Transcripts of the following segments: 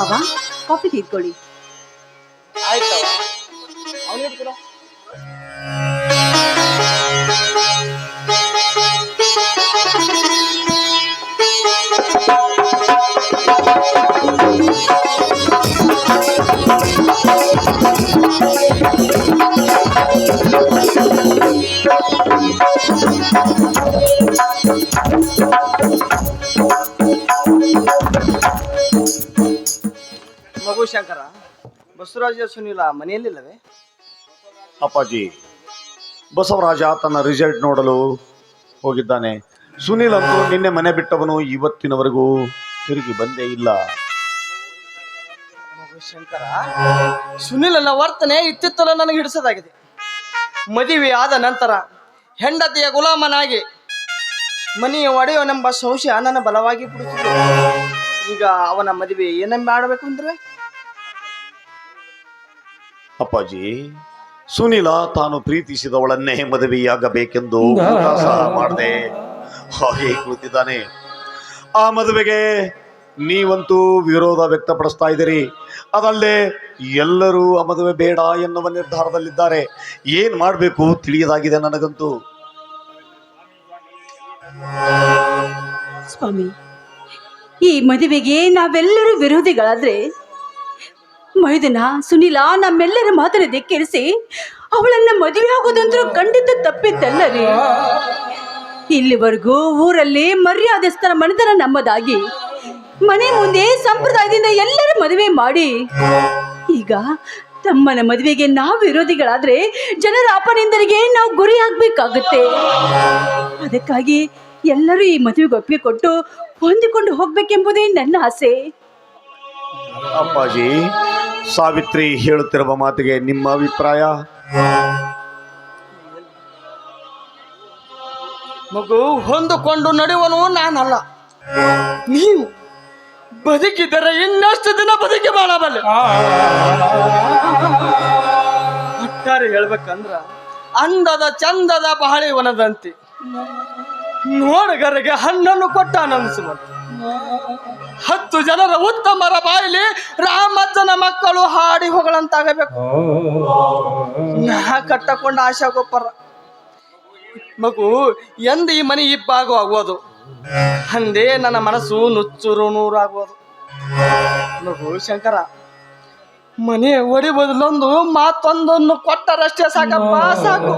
ಮಾವ ಕಾಫಿ ತೀರ್ಕೊಳ್ಳಿ. ಆಯ್ತವ ಅವನಿಗೆ ಕೊಡು. ಮಗು ಶಂಕರ, ಬಸವರಾಜ ಸುನಿಲ ಮನೆಯಲ್ಲಿಲ್ಲವೇ? ಅಪ್ಪಾಜಿ, ಬಸವರಾಜ ತನ್ನ ರಿಸಲ್ಟ್ ನೋಡಲು ಹೋಗಿದ್ದಾನೆ. ಸುನಿಲ್ ಅಂತೂ ನಿನ್ನೆ ಮನೆ ಬಿಟ್ಟವನು ಇವತ್ತಿನವರೆಗೂ ತಿರುಗಿ ಬಂದೇ ಇಲ್ಲ. ಮಗು ಶಂಕರ, ಸುನಿಲನ ವರ್ತನೆ ಇತ್ತಿತ್ತಲು ನನಗೆ ಹಿಡಿಸೋದಾಗಿದೆ. ಮದುವೆ ಆದ ನಂತರ ಹೆಂಡತಿಯ ಗುಲಾಮನಾಗಿ ಮನೆಯ ಒಡೆಯವನೆಂಬ ಸಂಶಯ ನನ್ನ ಬಲವಾಗಿ ಬಿಡುತ್ತಿದೆ. ಈಗ ಅವನ ಮದುವೆ ಏನೆಂಬ ಆಡಬೇಕು ಅಂದ್ರೆ? ಅಪ್ಪಾಜಿ, ಸುನಿಲ ತಾನು ಪ್ರೀತಿಸಿದವಳನ್ನೇ ಮದುವೆಯಾಗಬೇಕೆಂದು ಸಹ ಮಾಡದೆ ಹಾಗೆ ಕುಳಿತಿದ್ದಾನೆ. ಆ ಮದುವೆಗೆ ನೀವಂತೂ ವಿರೋಧ ವ್ಯಕ್ತಪಡಿಸ್ತಾ ಇದ್ದೀರಿ. ಅದಲ್ಲದೆ ಎಲ್ಲರೂ ಆ ಮದುವೆ ಬೇಡ ಎನ್ನುವ ನಿರ್ಧಾರದಲ್ಲಿದ್ದಾರೆ. ಏನ್ ಮಾಡಬೇಕು ತಿಳಿಯದಾಗಿದೆ ನನಗಂತೂ. ಸ್ವಾಮಿ, ಈ ಮದುವೆಗೆ ನಾವೆಲ್ಲರೂ ವಿರೋಧಿಗಳಾದ್ರೆ ಮೈದನ ಸುನಿಲ ನಮ್ಮೆಲ್ಲರ ಮಾತನ್ನ ಧಿಕ್ಕರಿಸಿ ಅವಳನ್ನ ಮದುವೆ ಆಗೋದಂದ್ರೂ ಖಂಡಿತ ತಪ್ಪಿದ್ದಲ್ಲರಿ. ಇಲ್ಲಿವರೆಗೂ ಊರಲ್ಲಿ ಮರ್ಯಾದಸ್ಥರ ಮನೆತನ ನಮ್ಮದಾಗಿ ಮನೆ ಮುಂದೆ ಸಂಪ್ರದಾಯದಿಂದ ಎಲ್ಲರ ಮದುವೆ ಮಾಡಿ ಈಗ ತಮ್ಮನ ಮದುವೆಗೆ ನಾವು ವಿರೋಧಿಗಳಾದ್ರೆ ಜನರ ಅಪನಿಂದರಿಗೆ ನಾವು ಗುರಿ ಆಗ್ಬೇಕಾಗುತ್ತೆ. ಅದಕ್ಕಾಗಿ ಎಲ್ಲರೂ ಈ ಮದುವೆಗೆ ಒಪ್ಪಿಗೆ ಕೊಟ್ಟು ಹೊಂದಿಕೊಂಡು ಹೋಗ್ಬೇಕೆಂಬುದೇ ನನ್ನ ಆಸೆ. ಅಪ್ಪಾಜಿ, ಸಾವಿತ್ರಿ ಹೇಳುತ್ತಿರುವ ಮಾತಿಗೆ ನಿಮ್ಮ ಅಭಿಪ್ರಾಯ? ಮಗು, ಹೊಂದಿಕೊಂಡು ನಡೆಯುವನು ನಾನಲ್ಲ, ನೀವು. ಬದುಕಿದರೆ ಇನ್ನಷ್ಟು ದಿನ ಬದುಕಿ ಬಾಳಬಲ್ಲೆ. ಒಟ್ಟಾರೆ ಹೇಳ್ಬೇಕಂದ್ರ ಅಂದದ ಚಂದದ ಬಹಳಿವನದಂತೆ ನೋಡಗರಿಗೆ ಹಣ್ಣನ್ನು ಕೊಟ್ಟ ಆನಂದಿಸುವಂತ 10 ಜನರ ಉತ್ತಮರ ಬಾಯಿಲಿ ರಾಮಜ್ಜನ ಮಕ್ಕಳು ಹಾಡಿ ಹೊಗಳಂತಾಗಬೇಕು. ನಾ ಕಟ್ಟಕೊಂಡ ಆಶಾ ಗೊಪ್ಪರ ಮಗು, ಎಂದು ಈ ಮನೆ ಇಬ್ಬಾಗು ಆಗುವುದು, ಅಂದೇ ನನ್ನ ಮನಸ್ಸು ನುಚ್ಚೂರು ನೂರಾಗುವುದು. ಮಗು ಶಂಕರ, ಮನೆ ಒಡಿ ಬದಲೊಂದು ಮಾತೊಂದನ್ನು ಕೊಟ್ಟರಷ್ಟೇ ಸಾಕಪ್ಪ, ಸಾಕು.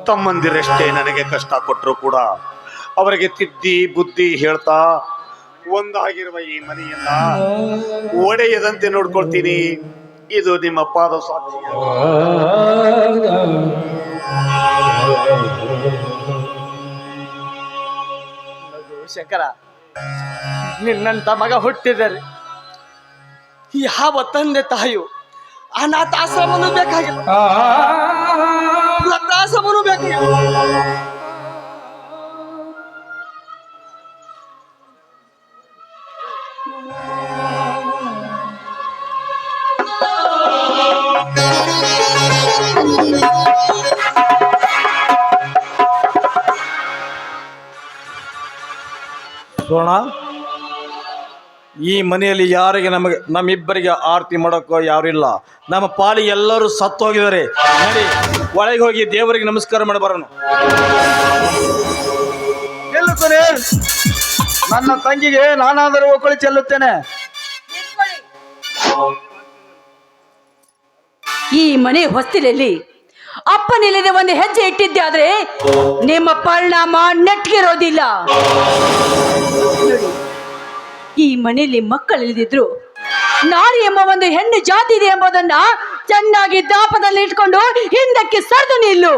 ತಮ್ಮಂದಿರಷ್ಟೇ ನನಗೆ ಕಷ್ಟ ಕೊಟ್ಟರು ಕೂಡ ಅವರಿಗೆ ತಿದ್ದಿ ಬುದ್ಧಿ ಹೇಳ್ತಾ ಒಂದಾಗಿರುವ ಈ ಮನೆಯನ್ನ ಒಡೆಯದಂತೆ ನೋಡ್ಕೊಳ್ತೀನಿ. ಇದು ನಿಮ್ಮ ಪಾದ ಸಾಕ್ಷಿ. ಶಂಕರ, ನಿನ್ನಂತ ಮಗ ಹುಟ್ಟಿದರೆ ಯಾವ ತಂದೆ ತಾಯಿಯು ಅನಾಥಾಶ್ರಮನು ಬೇಕಾಗಿಲ್ಲ, ವೃದ್ಧಾಶ್ರಮನು ಬೇಕಾಗಿಲ್ಲ. ಸೋಣ, ಈ ಮನೆಯಲ್ಲಿ ಯಾರಿಗೆ ನಮ್ಮಿಬ್ಬರಿಗೆ ಆರತಿ ಮಾಡೋಕ್ಕೋ ಯಾರಿಲ್ಲ. ನಮ್ಮ ಪಾಲಿ ಎಲ್ಲರೂ ಸತ್ತು ಹೋಗಿದ್ದಾರೆ. ನಡಿ, ಒಳಗೆ ಹೋಗಿ ದೇವರಿಗೆ ನಮಸ್ಕಾರ ಮಾಡಿ ಬರೋಣ. ನನ್ನ ತಂಗಿಗೆ ನಾನಾದರೂ ಒಕ್ಕಳಿ ಚೆಲ್ಲುತ್ತೇನೆ. ಈ ಮನೆ ಹೊಸ್ತಿಲಲ್ಲಿ ಅಪ್ಪನಿಲ್ಲದೆ ಒಂದು ಹೆಜ್ಜೆ ಇಟ್ಟಿದ್ದೆ ಆದ್ರೆ ನಿಮ್ಮ ಪರಿಣಾಮ ನೆಟ್ಗಿರೋದಿಲ್ಲ. ಈ ಮನೆಯಲ್ಲಿ ಮಕ್ಕಳಿಲ್ಲದಿದ್ರು ನಾರಿ ಎಂಬ ಒಂದು ಹೆಣ್ಣು ಜಾತಿ ಇದೆ ಎಂಬುದನ್ನ ಚೆನ್ನಾಗಿ ದಾಪದಲ್ಲಿ ಇಟ್ಕೊಂಡು ಹಿಂದಕ್ಕೆ ಸರಿದು ನಿಲ್ಲು.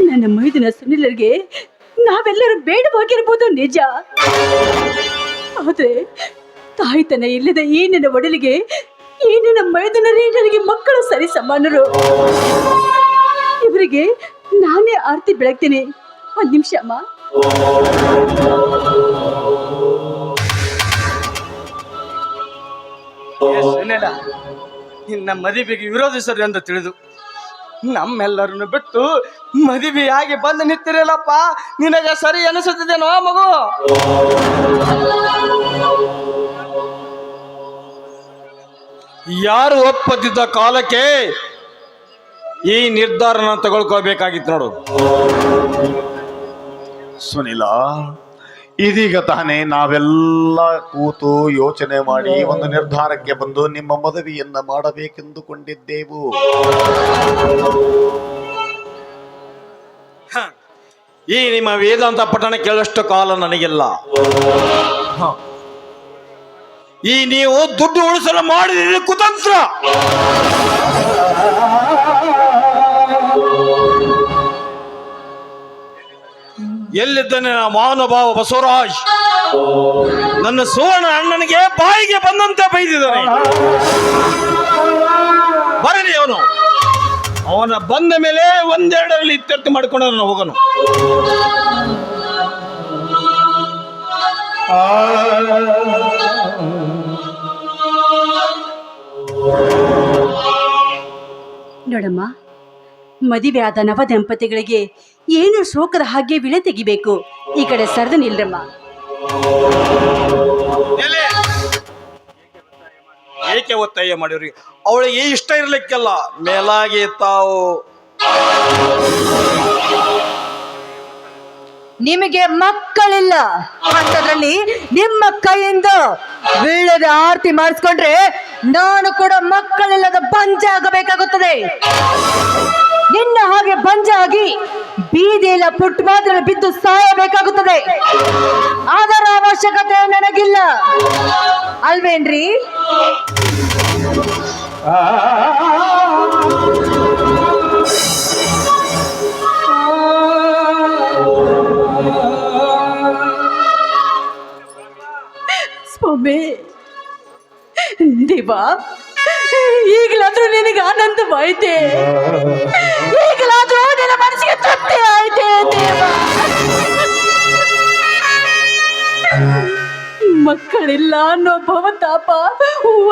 ನನ್ನ ಮೈದುನ ಸುನಿಲರಿಗೆ ನಾವೆಲ್ಲರೂ ಬೇಡವಾಗಿರ್ಬೋದು ನಿಜ, ಆದ್ರೆ ತಾಯ್ತನ ಇಲ್ಲದ ಈ ನನ್ನ ಒಡಲಿಗೆ ಈ ನನ್ನ ಮೈದುನರೇ ನನಗೆ ಮಕ್ಕಳು ಸರಿ ಸಮಾನರು. ಇವರಿಗೆ ನಾನೇ ಆರತಿ ಬೆಳಗ್ತೀನಿ. ಒಂದ್ ನಿಮಿಷ ಅಮ್ಮ. ನಿನ್ನ ಮದುವೆಗೆ ವಿರೋಧಿಸರು ಎಂದು ತಿಳಿದು ನಮ್ಮೆಲ್ಲರನ್ನು ಬಿಟ್ಟು ಮದುವೆಯಾಗಿ ಬಂದು ನಿಂತಿರಲ್ಲಪ್ಪ, ನಿನಗೆ ಸರಿ ಅನಿಸುತ್ತಿದ್ದೇನೋ ಮಗು? ಯಾರು ಒಪ್ಪದಿದ್ದ ಕಾಲಕ್ಕೆ ಈ ನಿರ್ಧಾರನ ತಗೊಳ್ಕೋಬೇಕಾಗಿತ್ತು ನೋಡು. ಸುನಿಲ, ಇದೀಗ ತಾನೇ ನಾವೆಲ್ಲ ಕೂತು ಯೋಚನೆ ಮಾಡಿ ಒಂದು ನಿರ್ಧಾರಕ್ಕೆ ಬಂದು ನಿಮ್ಮ ಮದುವೆಯನ್ನ ಮಾಡಬೇಕೆಂದುಕೊಂಡಿದ್ದೆವು. ಈ ನಿಮ್ಮ ವೇದಾಂತ ಪಠಣ ಕೇಳಷ್ಟು ಕಾಲ ನನಗಿಲ್ಲ. ಈ ನೀವು ದುಡ್ಡು ಉಳಿಸಲು ಮಾಡಿದ ಕುತಂತ್ರ. ಎಲ್ಲಿದ್ದಾನೆ ಮಹಾನುಭಾವ ಬಸವರಾಜ್? ನನ್ನ ಸುವರ್ಣ ಅಣ್ಣನಿಗೆ ಬಾಯಿಗೆ ಬಂದಂತೆ ಬೈದಿದ್ದಾನೆ. ಬರಲಿ ಅವನು. ಅವನ ಬಂದ ಮೇಲೆ ಒಂದೆರಡರಲ್ಲಿ ಇತ್ಯರ್ಥ ಮಾಡಿಕೊಂಡು ನಾನು ಹೋಗೋನು. ನೋಡಮ್ಮ, ಮದುವೆ ಆದ ನವ ದಂಪತಿಗಳಿಗೆ ಏನು ಶೋಕದ ಹಾಗೆ ವಿಳೆ ತೆಗಿಬೇಕು. ಈ ಕಡೆ ಸರದು ನಿಲ್ರಮ್ಮ. ಏಕೆ ಒತ್ತಾಯ ಮಾಡಿವ್ರಿ? ಅವಳಿಗೆ ಇಷ್ಟ ಇರ್ಲಿಕ್ಕೆಲ್ಲ ಮೇಲಾಗಿ ತಾವು ನಿಮಗೆ ಮಕ್ಕಳಿಲ್ಲ ಅಂತದ್ರಲ್ಲಿ ನಿಮ್ಮ ಕೈಯಿಂದ ಬೀಳದ ಆರತಿ ಮಾಡಿಸ್ಕೊಂಡ್ರೆ ನಾನು ಕೂಡ ಮಕ್ಕಳಿಲ್ಲದ ಬಂಜ ಆಗಬೇಕಾಗುತ್ತದೆ. ನಿನ್ನ ಹಾಗೆ ಬಂಜ ಆಗಿ ಬೀದಿಯೆಲ್ಲ ಪುಟ್ಟ ಮಾತ್ರ ಬಿದ್ದು ಸಾಯಬೇಕಾಗುತ್ತದೆ. ಅದರ ಅವಶ್ಯಕತೆ ನನಗಿಲ್ಲ, ಅಲ್ವೇನ್ರಿ? ಸ್ವಾಮಿ ದೇವ, ಈಗಲಾದ್ರೂ ನಿನಗೆ ಆನಂದವಾಯ್ತೆ, ಈಗಲಾದ್ರೂ ನಿನ್ನ ಮನಸ್ಸಿಗೆ ತೃಪ್ತಿ ಆಯ್ತೆ ದೇವ. ಮಕ್ಕಳಿಲ್ಲ ಅನ್ನೋ ಭವತಾಪ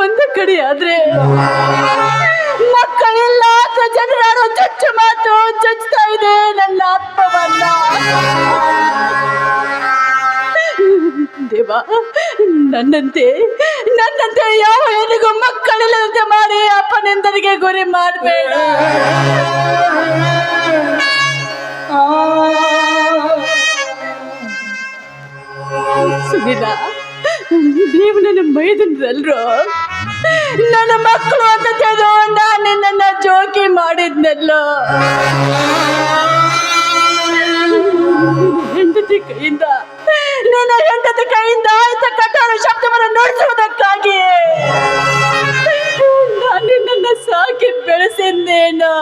ಒಂದು ಕಡೆ ಆದ್ರೆ, ಮಕ್ಕಳಿಲ್ಲ ಅಂತ ಜನರಾರು ಚಚ್ಚು ಮಾತು ಚಚ್ತಾ ಇದೆ ನನ್ನ ಆತ್ಮವನ್ನ. ದೇವ, ನನ್ನಂತೆ ಯಾವ ಹೆಣ್ಣಿಗೂ ಮಕ್ಕಳಿಲ್ಲದಂತೆ ಮಾಡಿ ಅಪ್ಪನೆಂದರಿಗೆ ಗುರಿ ಮಾಡಬೇಡ. ಸುನಿಲ, ನೀವು ನನ್ನ ಮೈದನರಲ್ರು, ನನ್ನ ಮಕ್ಕಳು ಅಂತ ತಿಳಿದು ನಾನು ನಿನ್ನನ್ನ ಜೋಕಿ ಮಾಡಿದ್ನಲ್ಲೋ. ಹೆಂಡತಿ ಕೈಯಿಂದ, ನಿನ್ನ ಹೆಂಡತಿ ಕೈಯಿಂದ ಆಯ್ತ ಕಠೋರ ಶಬ್ದವನ್ನು ನುಡಿಸುವುದಕ್ಕಾಗಿ ನಾನು ನಿನ್ನನ್ನ ಸಾಕಿ ಬೆಳೆಸಿದ್ದೇನೋ.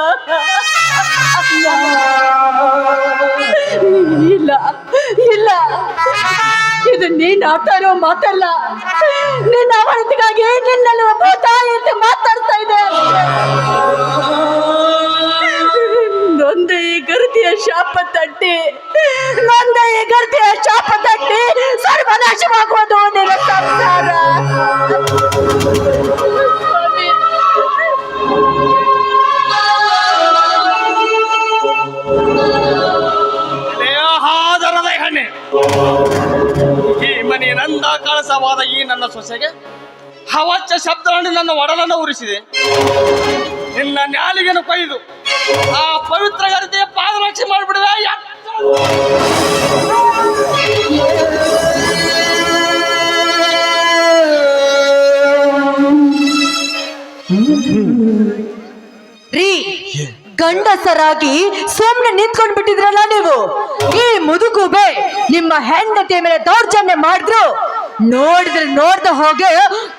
ಇಲ್ಲ ಇಲ್ಲ, ಇದು ನೀನ್ ಆಟಾಡೋ ಮಾತಲ್ಲ. ನಿನ್ನ ಅವನತಿಗಾಗಿ ನಿನ್ನಲ್ಲಿ ಒಬ್ಬ ತಾಯಿ ಅಂತ ಮಾತಾಡ್ತಾ ಇದೆ. ನೊಂದ ಈ ಗರ್ತಿಯ ಶಾಪ ತಟ್ಟಿ ಸರ್ವನಾಶವಾಗುವುದು ನಿನ್ನ ಸಂಸಾರ. ಈ ಮನೆ ನಂದ ಕಳಸವಾದ ಈ ನನ್ನ ಸೊಸೆಗೆ ಹವಚ್ಚ ಶಬ್ದವನ್ನು ನನ್ನ ಒಡಲನ್ನು ಉರಿಸಿದೆ. ನಿನ್ನ ನ್ಯಾಲಿಗೆನು ಕೊಯ್ದು ಆ ಪವಿತ್ರ ಗರಿತೆಯ ಪಾದರಕ್ಷೆ ಮಾಡಿಬಿಡಿದ. ರೀ, ಗಂಡಸರಾಗಿ ಸುಮ್ಮನೆ ನಿಂತ್ಕೊಂಡ್ ಬಿಟ್ಟಿದ್ರಲ್ಲ ನೀವು. ಈ ಮುದುಕುಬೆ ನಿಮ್ಮ ಹೆಂಡತಿಯ ಮೇಲೆ ದೌರ್ಜನ್ಯ ಮಾಡಿದ್ರು ನೋಡ್ದ ಹೋಗಿ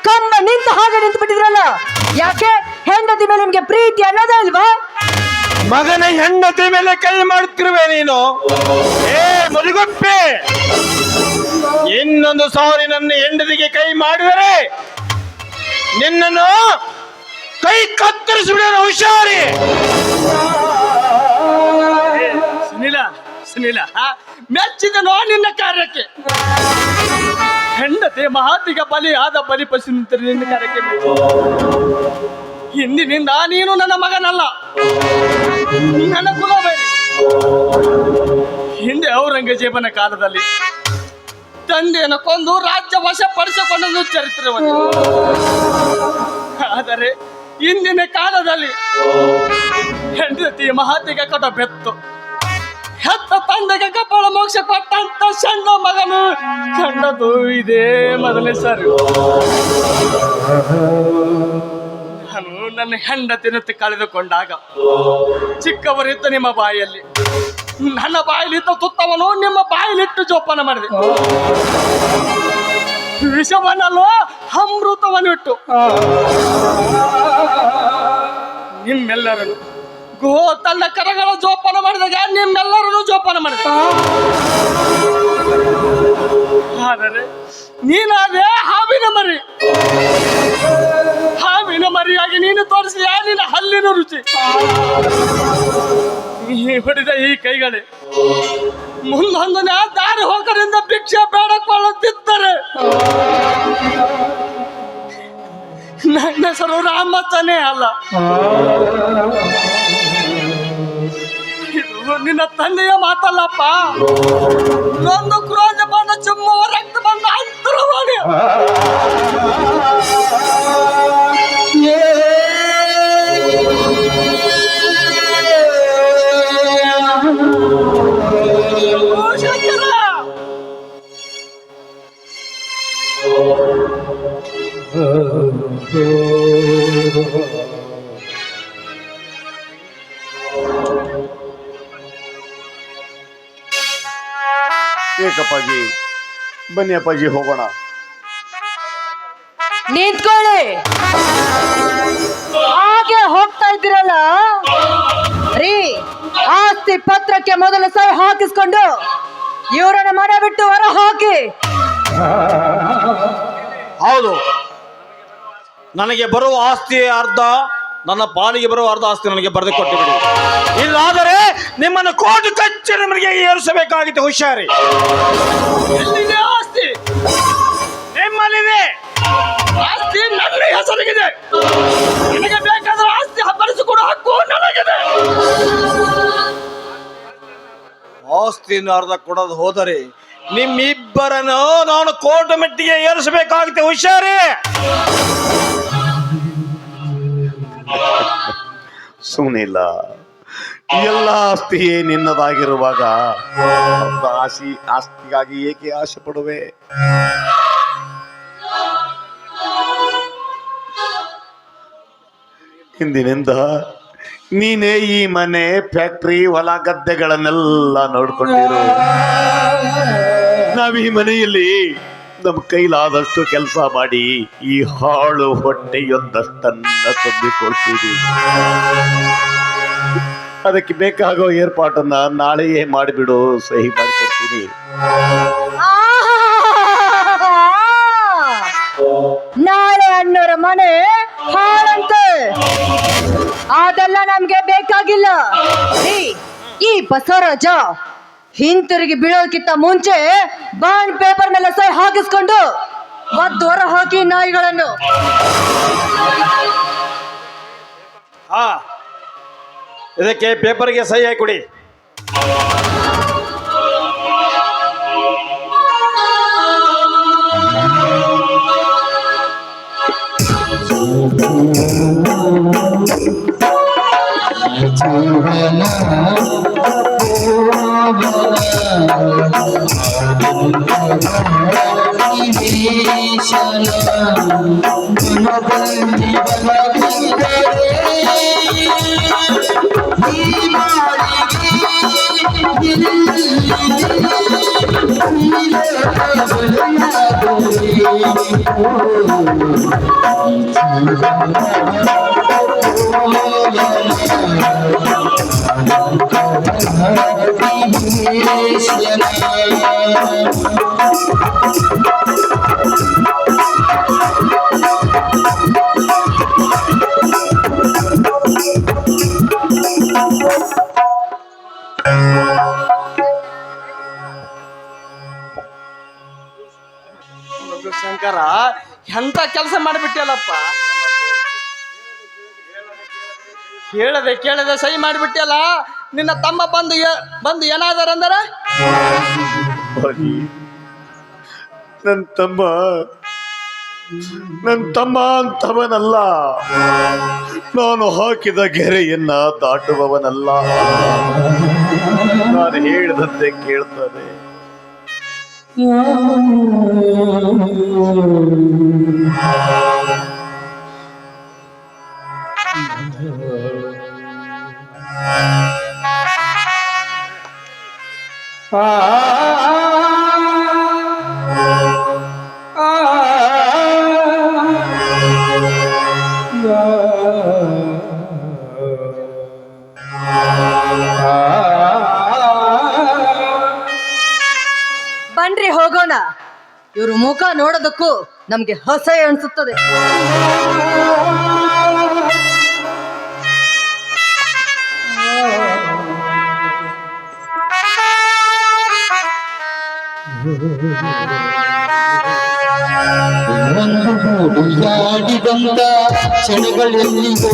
ಕಮ್ಮ ನಿಂತ ಹಾಗೆ ನಿಂತು ಬಿಟ್ಟಿದ್ರಲ್ಲ. ಯಾಕೆ? ಹೆಂಡತಿ ಮೇಲೆ ನಿಮ್ಗೆ ಪ್ರೀತಿ ಅನ್ನೋದೇ ಇಲ್ವಾ? ಮಗನ ಹೆಂಡತಿ ಮೇಲೆ ಕೈ ಮಾಡುತ್ತಿರುವೆ ನೀನು. ಏ ಮುದುಗೊಪ್ಪೆ, ಇನ್ನೊಂದು ಸಾರಿ ನನ್ನ ಹೆಂಡತಿಗೆ ಕೈ ಮಾಡಿದರೆ ನಿನ್ನನ್ನು ಕೈ ಕತ್ತರಿಸಿಬಿಡೋಣ, ಹುಷಾರಿ. ಸುನಿಲ, ಮೆಚ್ಚಿದನೋ ನಿನ್ನ ಕಾರ್ಯಕ್ಕೆ. ಹೆಂಡತಿ ಮಹಾತಿಗ ಬಲಿ ಆದ ಬಲಿ ಪಶು ನಿಂತರೆ ನಿನ್ನ ಕಾರ್ಯಕ್ಕೆ ಇಂದಿನಿಂದ ನೀನು ನನ್ನ ಮಗನಲ್ಲ, ನನ್ನ ಕುಲಬೇಡಿ. ಹಿಂದೆ ಔರಂಗಜೇಬನ ಕಾಲದಲ್ಲಿ ತಂದೆಯನ್ನು ಕೊಂದು ರಾಜ್ಯ ವಶಪಡಿಸಿಕೊಂಡದ್ದು ಚರಿತ್ರೆವನ್ನು. ಆದರೆ ಇಂದಿನ ಕಾಲದಲ್ಲಿ ಹೆಂಡತಿ ಮಹತಿಗೆ ಕೊಟ್ಟ ಬೆತ್ತು, ಹೆತ್ತ ತಂದೆಗೆ ಕಪಾಳ ಮೋಕ್ಷ ಕೊಟ್ಟಂತ ಸಣ್ಣ ಮಗನು ಕಂಡದು ಇದೇ ಮೊದಲೇ ಸರಿ. ನಾನು ನನ್ನ ಹೆಂಡತಿನತ್ತಿ ಕಳೆದುಕೊಂಡಾಗ ಚಿಕ್ಕವರಿದ್ದ ನಿಮ್ಮ ಬಾಯಲ್ಲಿ, ನನ್ನ ಬಾಯಲ್ಲಿದ್ದ ತುತ್ತವನು ನಿಮ್ಮ ಬಾಯಲ್ಲಿಟ್ಟು ಜೋಪಾನ ಮಾಡಿದೆ. ವಿಷವನ್ನಲ್ಲೋ ಅಮೃತವನ್ನಿಟ್ಟು ನಿಮ್ಮೆಲ್ಲರನ್ನು ಗೋ ತನ್ನ ಕರಗಳ ಜೋಪಾನ ಮಾಡಿದಾಗ ನಿಮ್ಮೆಲ್ಲರನ್ನು ಜೋಪಾನ ಮಾಡಿದೆ. ಆದರೆ ನೀನಾದೆ ಹಾವಿನ ಮರಿ. ಹಾವಿನ ಮರಿಯಾಗಿ ನೀನು ತೋರಿಸಿದ ನಿನ್ನ ಹಲ್ಲಿನ ರುಚಿ. ನೀ ಹೊಡೆದ ಈ ಕೈಗಳೇ ಮುಂದೊಂದು ದಾರಿ ಹೋಗರಿಂದ ಭಿಕ್ಷೆ ಬೇಡಕೊಳ್ಳುತ್ತಿದ್ದರೆ ನನ್ನ ಹೆಸರು ರಾಮಚನೇ ಅಲ್ಲ. ಇದು ನಿನ್ನ ತಂದೆಯ ಮಾತಲ್ಲಪ್ಪ. ನೊಂದು ಕ್ರೋಧ ಬಂದ ಚುಮ್ಮುವ ರಕ್ತ ಬಂದ ಅಂತರವಾಣಿ. ಏಕಪ್ಪಾಜಿ, ಬನ್ನಿ ಅಪ್ಪಾಜಿ ಹೋಗೋಣ. ನಿಂತ್ಕೊಳ್ಳಿ. ಹಾಗೆ ಹೋಗ್ತಾ ಇದ್ದೀರಲ್ಲ ರೀ, ಆಸ್ತಿ ಪತ್ರಕ್ಕೆ ಮೊದಲು ಸಹಿ ಹಾಕಿಸ್ಕೊಂಡು ಇವರನ್ನ ಮನೆ ಬಿಟ್ಟು ಹೊರ ಹಾಕಿ. ಹೌದು, ನನಗೆ ಬರುವ ಆಸ್ತಿ ಅರ್ಧ, ನನ್ನ ಪಾಲಿಗೆ ಬರುವ ಅರ್ಧ ಆಸ್ತಿ ನನಗೆ ಬರೆದು ಕೊಟ್ಟುಬಿಡಿ. ಇಲ್ಲಾದರೆ ನಿಮ್ಮನ್ನು ಕೋರ್ಟ್ ಕಚೇರಿಗೆ ಏರಿಸಬೇಕಾಗಿತ್ತು. ಹುಷಾರಿ. ಎಲ್ಲಿದೆ ಆಸ್ತಿ? ನಿಮ್ಮಲ್ಲಿದೆ. ಆಸ್ತಿ ನನ್ನ ಹೆಸರಿಗಿದೆ. ನನಗೆ ಬೇಕಾದ್ರೆ ಆಸ್ತಿ ಬರೆಸಿಕೊಡೋ ಹಕ್ಕು ನನಗಿದೆ. ಆಸ್ತಿಯನ್ನು ಅರ್ಧ ಕೊಡೋದು ಹೋದರೆ ನಿಮ್ಮಿಬ್ಬರನ್ನು ನಾನು ಕೋರ್ಟ್ ಮೆಟ್ಟಿಗೆ ಏರಿಸಬೇಕಾಗಿತ್ತು. ಹುಷಾರಿ. ಸುಮ್ಮನಿಲ್ಲ, ಎಲ್ಲ ಆಸ್ತಿಯೇ ನಿನ್ನದಾಗಿರುವಾಗ ಆಸ್ತಿಗಾಗಿ ಏಕೆ ಆಸೆ ಪಡುವೆ? ಇಂದಿನಿಂದ ನೀನೇ ಈ ಮನೆ, ಫ್ಯಾಕ್ಟ್ರಿ, ಹೊಲ ಗದ್ದೆಗಳನ್ನೆಲ್ಲ ನೋಡ್ಕೊಂಡಿರು. ನಾವ್ ಈ ಮನೆಯಲ್ಲಿ ನಮ್ಮ ಕೈಲಾದಷ್ಟು ಕೆಲಸ ಮಾಡಿ ಈ ಹಾಳು ಹೊಟ್ಟೆಯೊಂದಷ್ಟನ್ನ ತುಂಬಿಕೊಳ್ತೀವಿ. ಅದಕ್ಕೆ ಬೇಕಾಗೋ ಏರ್ಪಾಟನ್ನ ನಾಳೆಯೇ ಮಾಡಿಬಿಡು, ಸಹಿ ಮಾಡಿಕೊಡ್ತೀನಿ. ನಾಳೆ ಅಣ್ಣವರ ಮನೆ ಹಾಳಂತೆ, ಅದೆಲ್ಲ ನಮ್ಗೆ ಬೇಕಾಗಿಲ್ಲ. ಈ ಬಸವರಾಜ ಹಿಂತಿರುಗಿ ಬೀಳೋದಕ್ಕಿಂತ ಮುಂಚೆ ಬಾಂಡ್ ಪೇಪರ್ ಮೇಲೆ ಸಹಿ ಹಾಕಿಸ್ಕೊಂಡು ಒದ್ದು ಹೊರ ಹಾಕಿ ನಾಯಿಗಳನ್ನು. ಹಾ, ಇದಕ್ಕೆ ಪೇಪರ್ಗೆ ಸಹಿ ಹಾಕಿ. ಶಂಕರ, ಎಂತ ಕೆಲಸ ಮಾಡಿಬಿಟ್ಟಿಯಲ್ಲಪ್ಪ. ಕೇಳದೆ ಸಹಿ ಮಾಡಿಬಿಟ್ಟಿಯಲ್ಲ. ನಿನ್ನ ತಮ್ಮ ಬಂದು ಏನಾದಾರಂದರ? ಬರೀ ನನ್ನ ತಮ್ಮ ಅಂತವನಲ್ಲ, ನಾನು ಹಾಕಿದ ಗೆರೆಯನ್ನ ದಾಟುವವನಲ್ಲ. ನಾನು ಹೇಳಿದಂತೆ ಕೇಳ್ತಾನೆ. ಬನ್ರಿ ಹೋಗೋಣ. ಇವ್ರ ಮುಖ ನೋಡೋದಕ್ಕೂ ನಮ್ಗೆ ಅಸಹ್ಯ ಅನ್ಸುತ್ತದೆ. ಆಡಿದಂತ ಕ್ಷಣಗಳೆಲ್ಲಿಗೋ